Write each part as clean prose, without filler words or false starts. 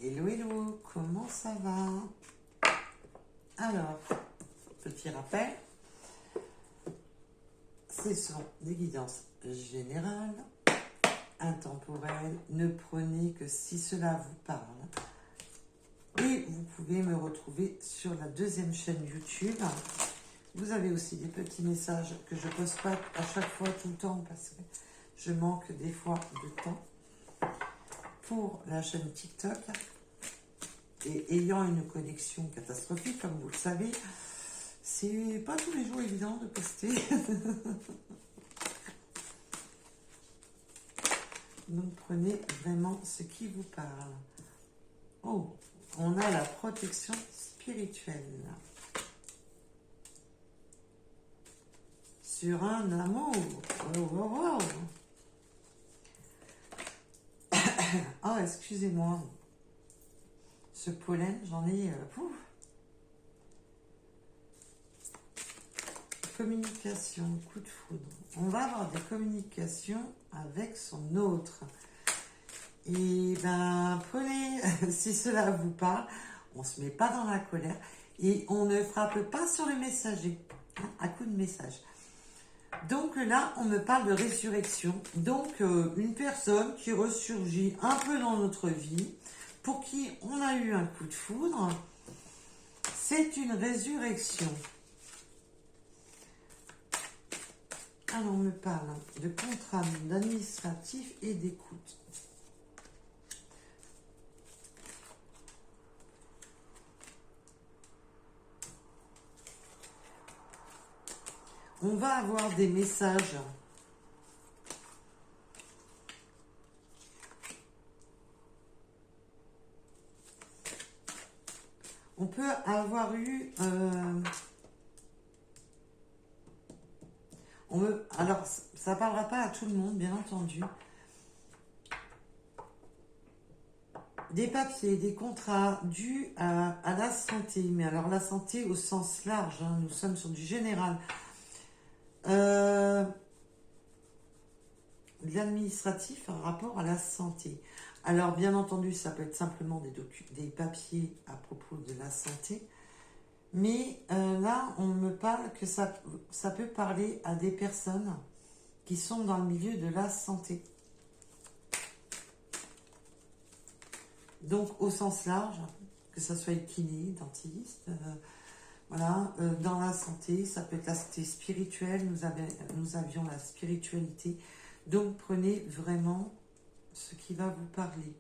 Hello, hello, comment ça va? Alors, petit rappel, ce sont des guidances générales, intemporelles, ne prenez que si cela vous parle. Et vous pouvez me retrouver sur la deuxième chaîne YouTube. Vous avez aussi des petits messages que je ne poste pas à chaque fois tout le temps parce que je manque des fois de temps pour la chaîne TikTok. Et ayant une connexion catastrophique, comme vous le savez, c'est pas tous les jours évident de poster. Donc prenez vraiment ce qui vous parle. Oh, on a la protection spirituelle. Sur un amour. Oh, oh, oh. Oh, excusez-moi. Ce pollen, j'en ai... Communication, coup de foudre. On va avoir des communications avec son autre. Et ben, prenez, si cela vous parle, on ne se met pas dans la colère et on ne frappe pas sur le messager, hein, à coup de message. Donc là, on me parle de résurrection. Donc, une personne qui ressurgit un peu dans notre vie, pour qui on a eu un coup de foudre, c'est une résurrection. Alors, on me parle de contrat d'administratif et d'écoute. On va avoir des messages. On peut avoir eu... alors, ça ne parlera pas à tout le monde, bien entendu. Des papiers, des contrats dus à la santé. Mais alors, la santé au sens large, hein, nous sommes sur du général. De l'administratif en rapport à la santé. Alors, bien entendu, ça peut être simplement des papiers à propos de la santé. Mais là, on me parle que ça peut parler à des personnes qui sont dans le milieu de la santé. Donc, au sens large, que ça soit kiné, dentiste, voilà, dans la santé, ça peut être la santé spirituelle, nous avions la spiritualité. Donc, prenez vraiment ce qui va vous parler.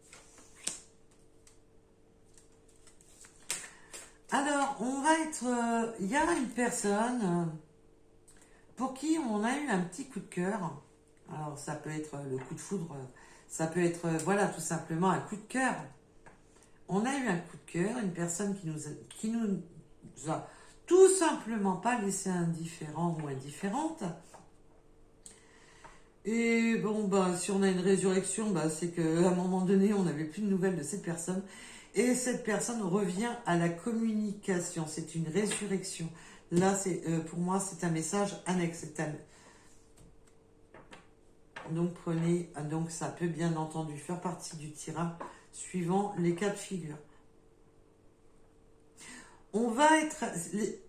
Alors, on va être... Il y a une personne pour qui on a eu un petit coup de cœur. Alors, ça peut être le coup de foudre, ça peut être, voilà, tout simplement un coup de cœur. On a eu un coup de cœur, une personne qui nous a tout simplement pas laissé indifférent ou indifférente. Et bon, bah, si on a une résurrection, bah, c'est qu'à un moment donné, on n'avait plus de nouvelles de cette personne. Et cette personne revient à la communication. C'est une résurrection. Là, pour moi, c'est un message annexe. Donc, donc ça peut bien entendu faire partie du tirage suivant les cas de figure. On va être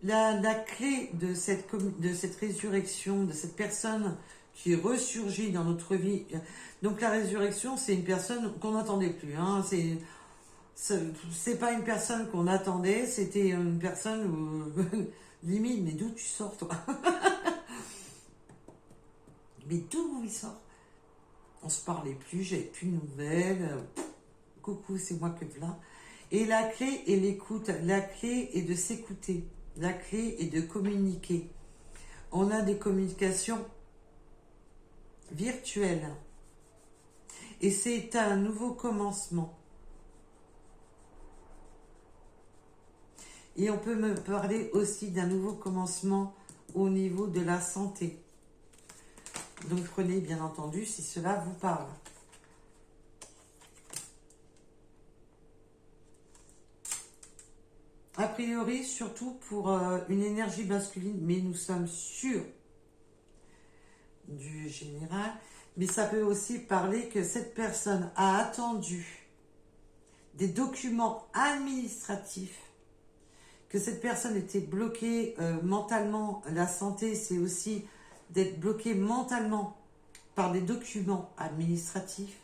la clé de cette résurrection, de cette personne qui ressurgit dans notre vie. Donc la résurrection, c'est une personne qu'on n'attendait plus. Hein. C'est pas une personne qu'on attendait, c'était une personne où, limite, mais d'où tu sors toi? Mais d'où il sort? On se parlait plus, j'avais plus de nouvelles. Coucou, c'est moi que voilà. Et la clé est l'écoute, la clé est de s'écouter, la clé est de communiquer. On a des communications virtuelles. Et c'est un nouveau commencement. Et on peut me parler aussi d'un nouveau commencement au niveau de la santé. Donc prenez bien entendu si cela vous parle. A priori, surtout pour une énergie masculine, mais nous sommes sûrs du général. Mais ça peut aussi parler que cette personne a attendu des documents administratifs, que cette personne était bloquée mentalement. La santé, c'est aussi d'être bloqué mentalement par des documents administratifs.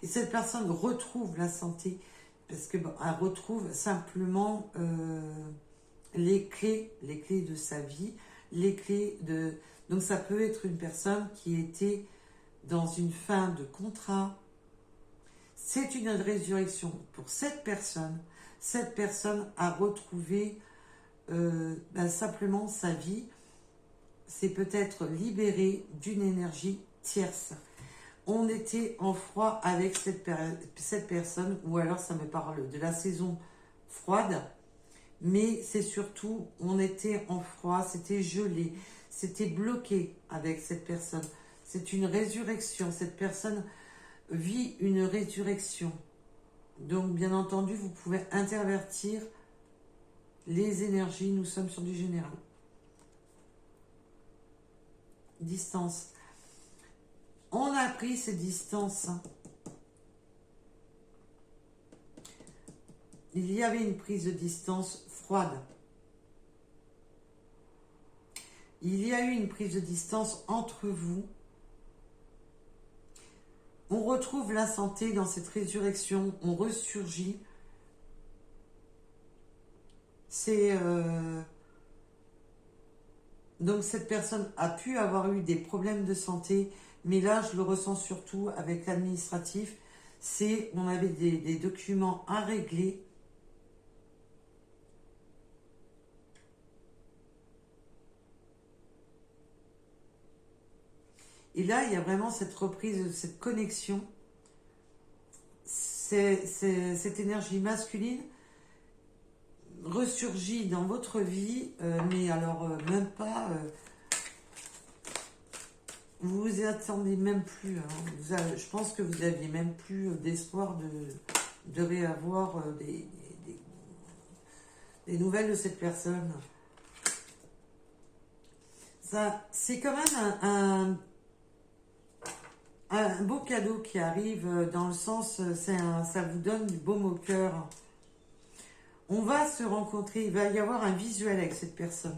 Et cette personne retrouve la santé parce que elle retrouve simplement les clés de sa vie, les clés de... Donc ça peut être une personne qui était dans une fin de contrat. C'est une résurrection pour cette personne. Cette personne a retrouvé simplement sa vie. C'est peut-être libéré d'une énergie tierce. On était en froid avec cette personne, ou alors ça me parle de la saison froide, mais c'est surtout, on était en froid, c'était gelé, c'était bloqué avec cette personne. C'est une résurrection, cette personne vit une résurrection. Donc bien entendu, vous pouvez intervertir les énergies, nous sommes sur du général. Distance. On a pris ces distances. Il y avait une prise de distance froide. Il y a eu une prise de distance entre vous. On retrouve la santé dans cette résurrection. On ressurgit. Donc cette personne a pu avoir eu des problèmes de santé, mais là je le ressens surtout avec l'administratif. On avait des documents à régler. Et là, il y a vraiment cette reprise, cette connexion. Cette énergie masculine ressurgit dans votre vie, mais alors même pas... vous vous y attendez même plus. Hein. Je pense que vous n'aviez même plus d'espoir de réavoir des nouvelles de cette personne. Ça, c'est quand même un beau cadeau qui arrive dans le sens, ça vous donne du baume au cœur. On va se rencontrer, il va y avoir un visuel avec cette personne.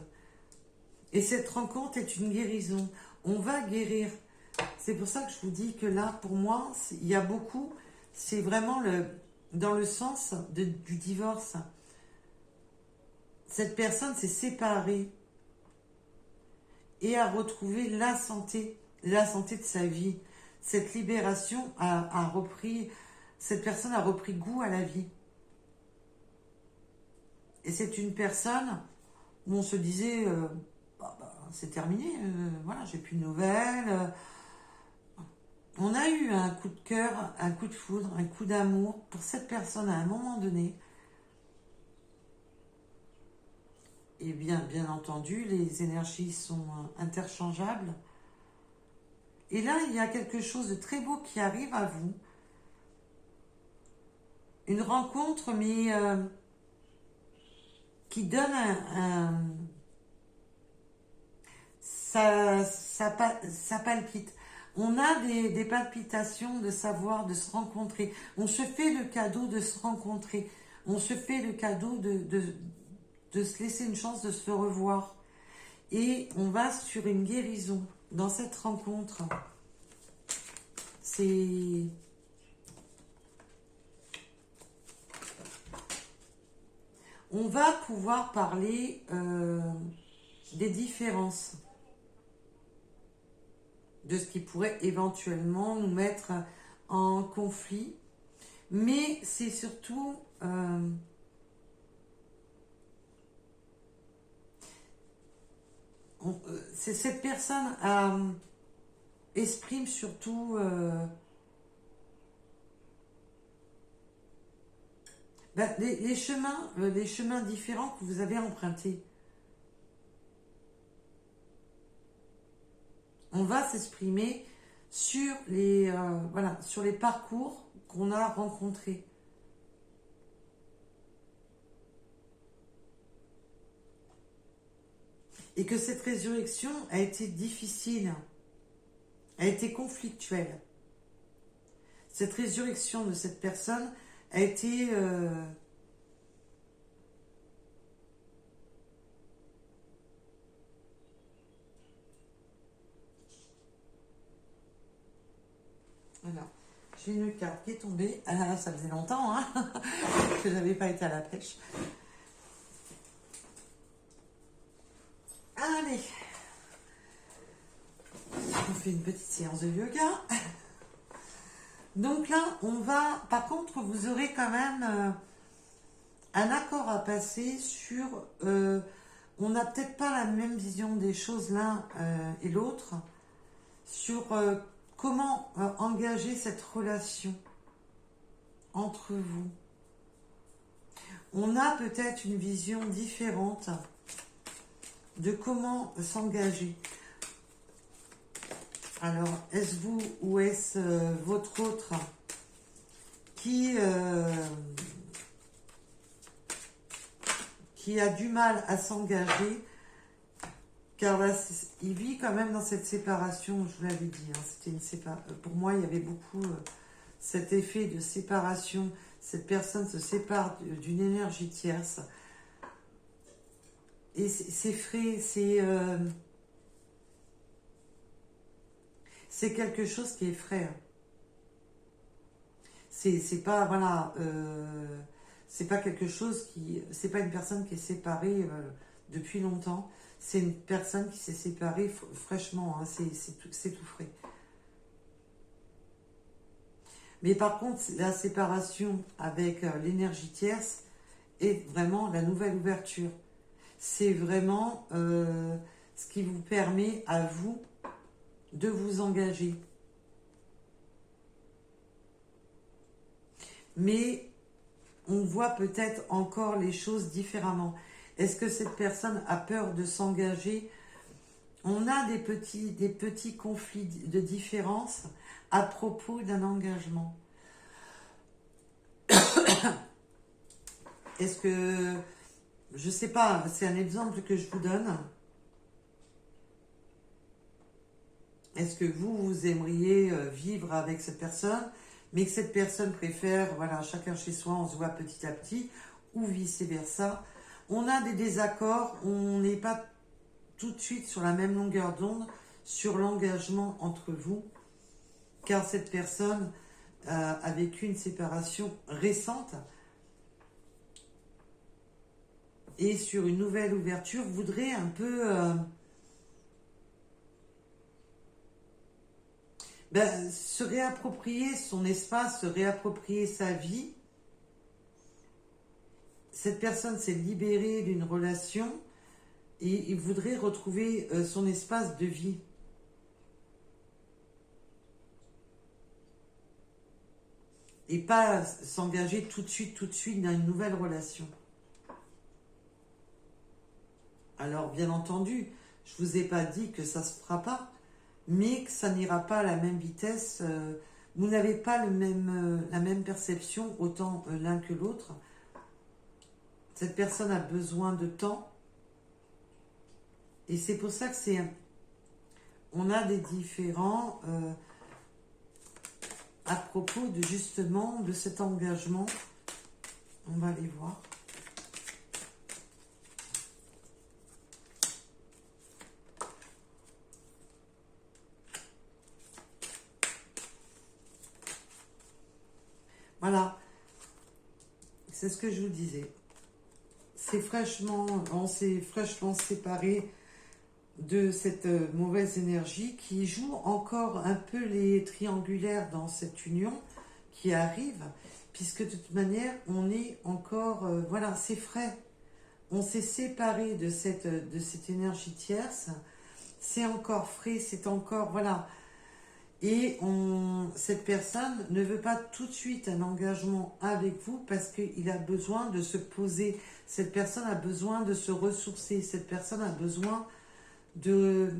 Et cette rencontre est une guérison. On va guérir. C'est pour ça que je vous dis que là, pour moi, il y a beaucoup, c'est vraiment dans le sens du divorce. Cette personne s'est séparée et a retrouvé la santé de sa vie. Cette libération a repris, cette personne a repris goût à la vie. Et c'est une personne où on se disait, c'est terminé, voilà, j'ai plus de nouvelles. On a eu un coup de cœur, un coup de foudre, un coup d'amour pour cette personne à un moment donné. Et bien entendu, les énergies sont interchangeables. Et là, il y a quelque chose de très beau qui arrive à vous. Une rencontre, mais qui donne ça palpite. On a des palpitations de savoir, de se rencontrer. On se fait le cadeau de se rencontrer. On se fait le cadeau de se laisser une chance de se revoir. Et on va sur une guérison dans cette rencontre. On va pouvoir parler des différences, de ce qui pourrait éventuellement nous mettre en conflit. Mais c'est surtout... cette personne exprime surtout les chemins différents que vous avez empruntés. On va s'exprimer sur sur les parcours qu'on a rencontrés. Et que cette résurrection a été difficile, a été conflictuelle. Cette résurrection de cette personne a été... Alors, j'ai une carte qui est tombée. Ah, ça faisait longtemps hein, que j'avais pas été à la pêche. Allez, on fait une petite séance de yoga. Donc là, on va... Par contre, vous aurez quand même un accord à passer sur... on n'a peut-être pas la même vision des choses l'un et l'autre sur comment engager cette relation entre vous. On a peut-être une vision différente de comment s'engager. Alors, est-ce vous ou est-ce votre autre qui a du mal à s'engager, car là, il vit quand même dans cette séparation, je vous l'avais dit, hein, c'était une séparation. Pour moi, il y avait beaucoup cet effet de séparation. Cette personne se sépare d'une énergie tierce. Et c'est frais, c'est quelque chose qui est frais. C'est pas, voilà, c'est pas quelque chose qui... C'est pas une personne qui est séparée depuis longtemps. C'est une personne qui s'est séparée fraîchement. Hein, c'est tout frais. Mais par contre, la séparation avec l'énergie tierce est vraiment la nouvelle ouverture. C'est vraiment ce qui vous permet à vous de vous engager. Mais on voit peut-être encore les choses différemment. Est-ce que cette personne a peur de s'engager? On a des petits conflits de différence à propos d'un engagement. Est-ce que, je sais pas, c'est un exemple que je vous donne. Est-ce que vous aimeriez vivre avec cette personne, mais que cette personne préfère, voilà, chacun chez soi, on se voit petit à petit, ou vice-versa. On a des désaccords, on n'est pas tout de suite sur la même longueur d'onde sur l'engagement entre vous, car cette personne a vécu une séparation récente et sur une nouvelle ouverture voudrait un peu se réapproprier son espace, se réapproprier sa vie. Cette personne s'est libérée d'une relation et il voudrait retrouver son espace de vie. Et pas s'engager tout de suite dans une nouvelle relation. Alors, bien entendu, je ne vous ai pas dit que ça ne se fera pas, mais que ça n'ira pas à la même vitesse. Vous n'avez pas la même perception, autant l'un que l'autre. Cette personne a besoin de temps. Et c'est pour ça que on a des différents à propos de justement de cet engagement. On va les voir. Voilà, c'est ce que je vous disais. On s'est fraîchement séparé de cette mauvaise énergie qui joue encore un peu les triangulaires dans cette union qui arrive, puisque de toute manière, on est encore, voilà, c'est frais. On s'est séparé de cette énergie tierce, c'est encore frais, c'est encore, voilà. Et cette personne ne veut pas tout de suite un engagement avec vous parce qu'il a besoin de se poser. Cette personne a besoin de se ressourcer. Cette personne a besoin de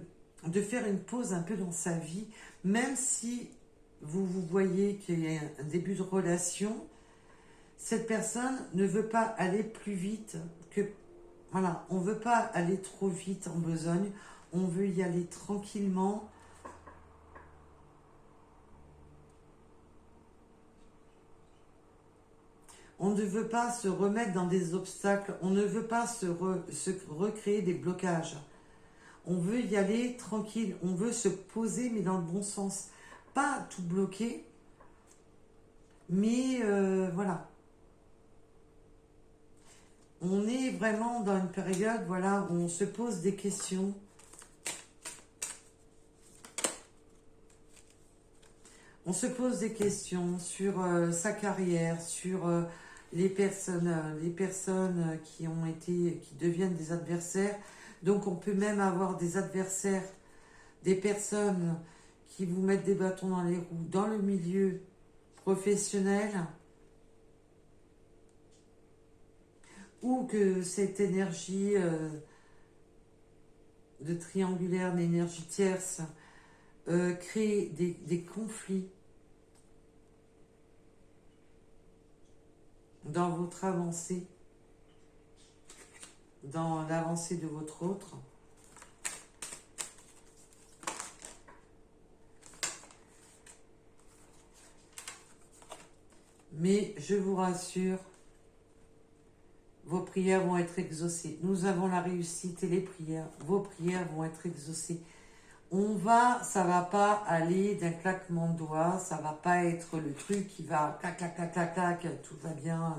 faire une pause un peu dans sa vie. Même si vous voyez qu'il y a un début de relation, cette personne ne veut pas aller plus vite que... Voilà, on ne veut pas aller trop vite en besogne. On veut y aller tranquillement. On ne veut pas se remettre dans des obstacles. On ne veut pas se recréer des blocages. On veut y aller tranquille. On veut se poser, mais dans le bon sens. Pas tout bloquer, mais voilà. On est vraiment dans une période, voilà, où on se pose des questions. On se pose des questions sur sa carrière, sur les personnes qui ont été, qui deviennent des adversaires. Donc on peut même avoir des adversaires, des personnes qui vous mettent des bâtons dans les roues dans le milieu professionnel, ou que cette énergie de triangulaire, d'énergie tierce, crée des conflits dans votre avancée, dans l'avancée de votre autre. Mais je vous rassure, vos prières vont être exaucées. Nous avons la réussite et les prières. Vos prières vont être exaucées. Ça va pas aller d'un claquement de doigts, ça va pas être le truc qui va clac, clac, clac, clac, clac, tout va bien,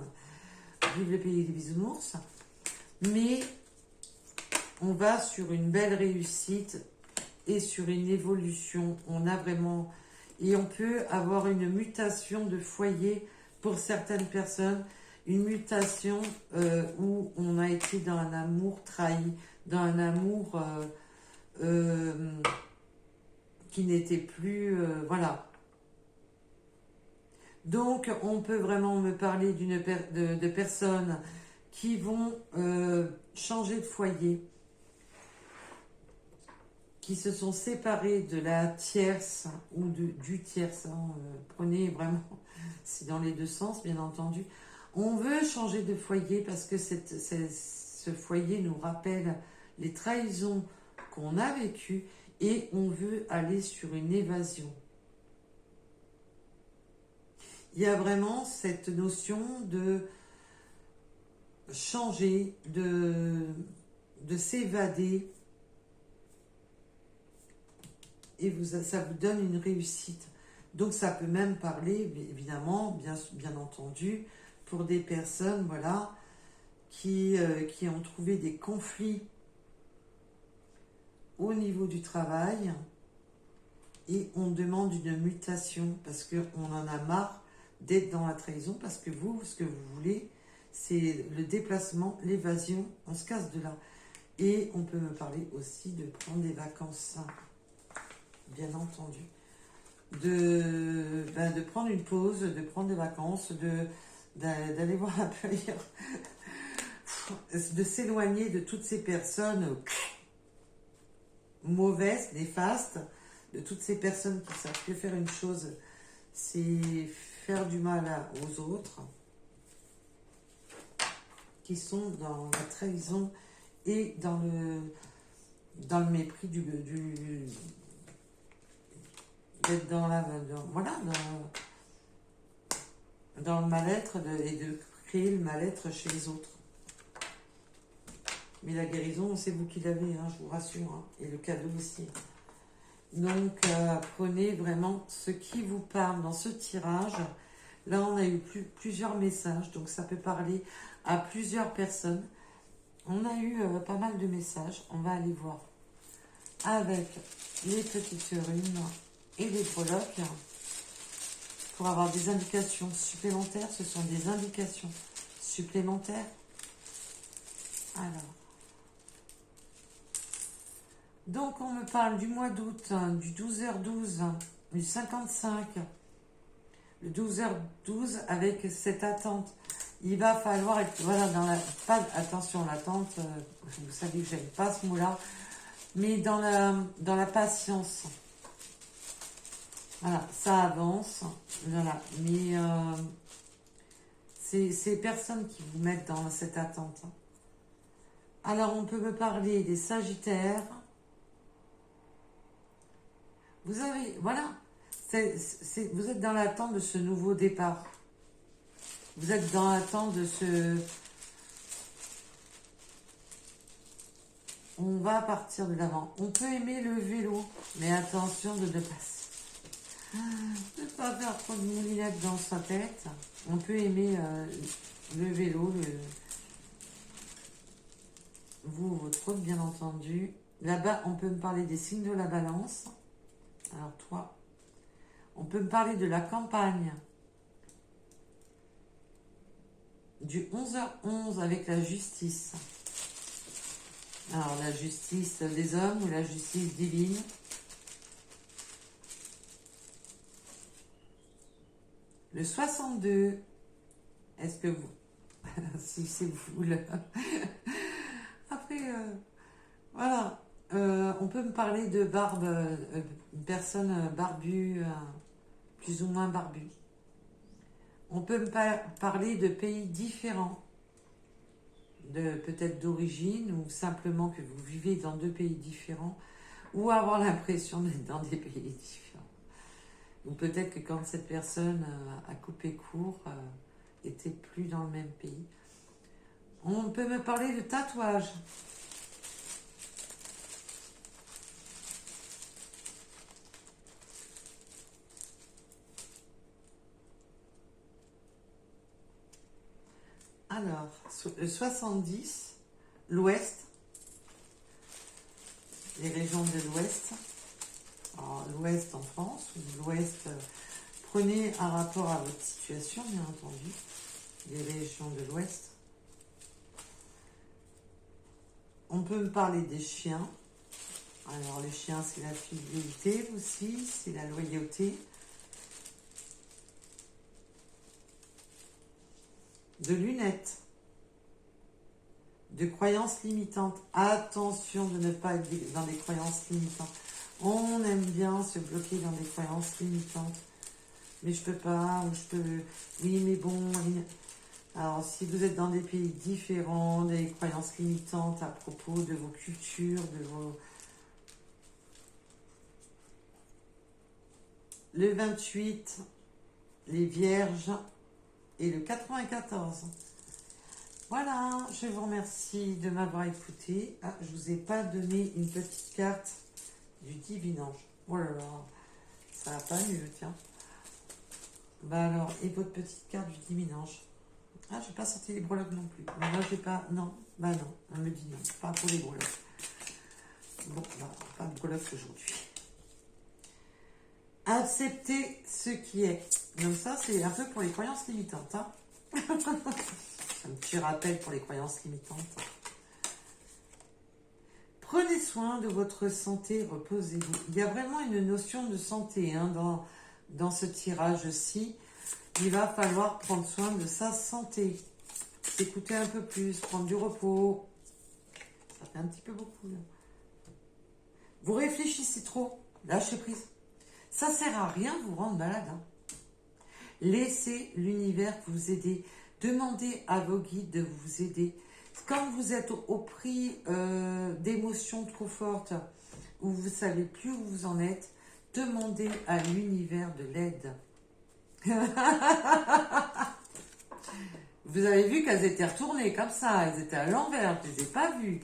vive le pays des bisounours. Mais on va sur une belle réussite et sur une évolution. On a vraiment, et on peut avoir une mutation de foyer pour certaines personnes, une mutation où on a été dans un amour trahi, dans un amour qui n'était plus, voilà. Donc, on peut vraiment me parler de personnes qui vont changer de foyer, qui se sont séparées de la tierce ou du tierce. Prenez vraiment, c'est dans les deux sens, bien entendu. On veut changer de foyer parce que ce foyer nous rappelle les trahisons qu'on a vécues et on veut aller sur une évasion. Il y a vraiment cette notion de changer, de s'évader, et ça vous donne une réussite. Donc ça peut même parler, évidemment, bien entendu, pour des personnes, voilà, qui ont trouvé des conflits au niveau du travail, et on demande une mutation parce qu'on en a marre d'être dans la trahison, parce que vous, ce que vous voulez, c'est le déplacement, l'évasion, on se casse de là. Et on peut me parler aussi de prendre des vacances, bien entendu. De prendre une pause, de prendre des vacances, d'aller voir un peu ailleurs, de s'éloigner de toutes ces personnes mauvaises, néfastes, de toutes ces personnes qui ne savent que faire une chose, c'est faire du mal aux autres, qui sont dans la trahison et dans le mépris d'être dans le mal-être et de créer le mal-être chez les autres. Mais la guérison, c'est vous qui l'avez, je vous rassure, et le cadeau aussi. Donc, prenez vraiment ce qui vous parle dans ce tirage. Là, on a eu plusieurs messages, donc ça peut parler à plusieurs personnes. On a eu pas mal de messages, on va aller voir avec les petites runes et les breloques pour avoir des indications supplémentaires. Ce sont des indications supplémentaires. Alors, donc on me parle du mois d'août, du 12h12, du 55, le 12h12 avec cette attente. Il va falloir être, voilà, attention, l'attente, vous savez que j'aime pas ce mot-là, mais dans la patience. Voilà, ça avance, voilà, mais c'est ces personnes qui vous mettent dans cette attente. Alors, on peut me parler des Sagittaires. Vous avez, voilà, vous êtes dans l'attente de ce nouveau départ. Vous êtes dans l'attente de ce... On va partir de l'avant. On peut aimer le vélo, mais attention de ne pas faire trop de moulinettes dans sa tête. On peut aimer le vélo, vous, votre autre, bien entendu. Là-bas, on peut me parler des signes de la balance. Alors, toi, on peut me parler de la campagne. Du 11h11 avec la justice. Alors, la justice des hommes ou la justice divine. Le 62. Est-ce que vous... si c'est vous, là. Après, voilà. On peut me parler de barbe, une personne barbue, plus ou moins barbue. On peut me parler de pays différents, peut-être d'origine, ou simplement que vous vivez dans deux pays différents, ou avoir l'impression d'être dans des pays différents. Ou peut-être que quand cette personne a coupé court, était plus dans le même pays. On peut me parler de tatouage. Alors, 70, l'Ouest, les régions de l'Ouest. Alors, l'Ouest en France, ou l'Ouest, prenez un rapport à votre situation, bien entendu, les régions de l'Ouest. On peut me parler des chiens. Alors, les chiens, c'est la fidélité aussi, c'est la loyauté. De lunettes, de croyances limitantes. Attention de ne pas être dans des croyances limitantes. On aime bien se bloquer dans des croyances limitantes. Mais je peux pas, ou je peux... Oui, mais bon... Alors, si vous êtes dans des pays différents, des croyances limitantes à propos de vos cultures, de vos... Le 28, les vierges, et le 94. Voilà, je vous remercie de m'avoir écouté. Ah, je vous ai pas donné une petite carte du divinange. Oh là là, ça va pas mieux, tiens. Bah alors, et votre petite carte du divinange? Ah, j'ai pas sorti les breloques non plus. Mais là, j'ai pas... Non, bah non, on me dit non, pas pour les breloques. Bon, bah, pas de breloques aujourd'hui. Accepter ce qui est. Donc ça, c'est un peu pour les croyances limitantes. Hein. Un petit rappel pour les croyances limitantes. Prenez soin de votre santé, reposez-vous. Il y a vraiment une notion de santé hein, dans ce tirage-ci. Il va falloir prendre soin de sa santé. S'écouter un peu plus, prendre du repos. Ça fait un petit peu beaucoup. Là. Vous réfléchissez trop, lâchez prise. Ça sert à rien de vous rendre malade. Hein. Laissez l'univers vous aider. Demandez à vos guides de vous aider. Quand vous êtes au prix d'émotions trop fortes, où vous ne savez plus où vous en êtes, demandez à l'univers de l'aide. Vous avez vu qu'elles étaient retournées comme ça, elles étaient à l'envers, je ne les ai pas vues.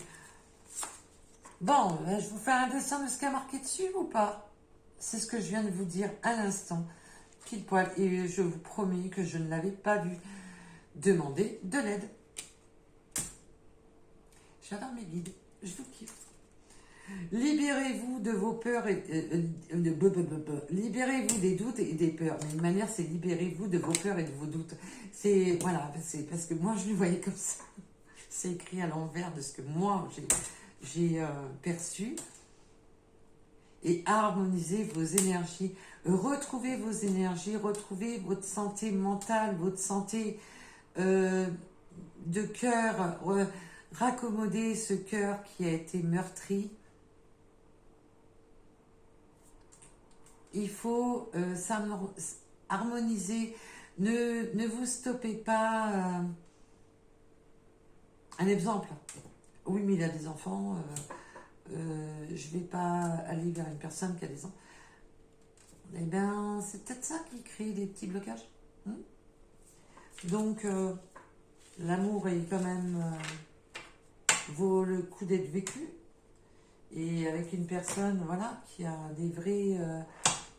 Bon, je vous fais un dessin de ce qui a marqué dessus ou pas? C'est ce que je viens de vous dire à l'instant, pile poil, et je vous promets que je ne l'avais pas vu. Demandez de l'aide. J'adore mes guides, je vous kiffe. Libérez-vous de vos peurs et libérez-vous des doutes et des peurs. Mais une manière, c'est libérez-vous de vos peurs et de vos doutes. C'est voilà, c'est parce que moi je le voyais comme ça. C'est écrit à l'envers de ce que moi j'ai perçu. Et harmonisez vos énergies. Retrouvez vos énergies, retrouvez votre santé mentale, votre santé de cœur. Raccommodez ce cœur qui a été meurtri. Il faut harmoniser. Ne vous stoppez pas. Un exemple. Oui, mais il a des enfants. Je ne vais pas aller vers une personne qui a des enfants. Eh bien, c'est peut-être ça qui crée des petits blocages. Donc, l'amour est quand même vaut le coup d'être vécu. Et avec une personne, voilà, qui a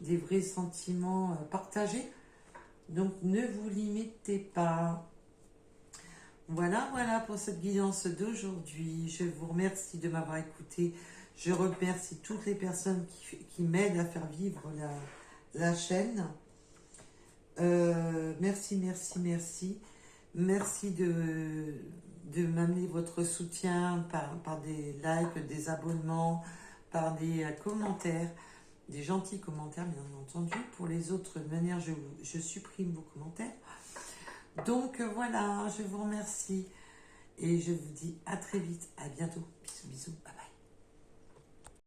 des vrais sentiments partagés. Donc, ne vous limitez pas. Voilà, voilà pour cette guidance d'aujourd'hui. Je vous remercie de m'avoir écouté. Je remercie toutes les personnes qui m'aident à faire vivre la chaîne. Merci, merci, merci. Merci de m'amener votre soutien par des likes, des abonnements, par des commentaires, des gentils commentaires, bien entendu. Pour les autres manières, je supprime vos commentaires. Donc voilà, je vous remercie et je vous dis à très vite, à bientôt. Bisous, bisous, bye bye.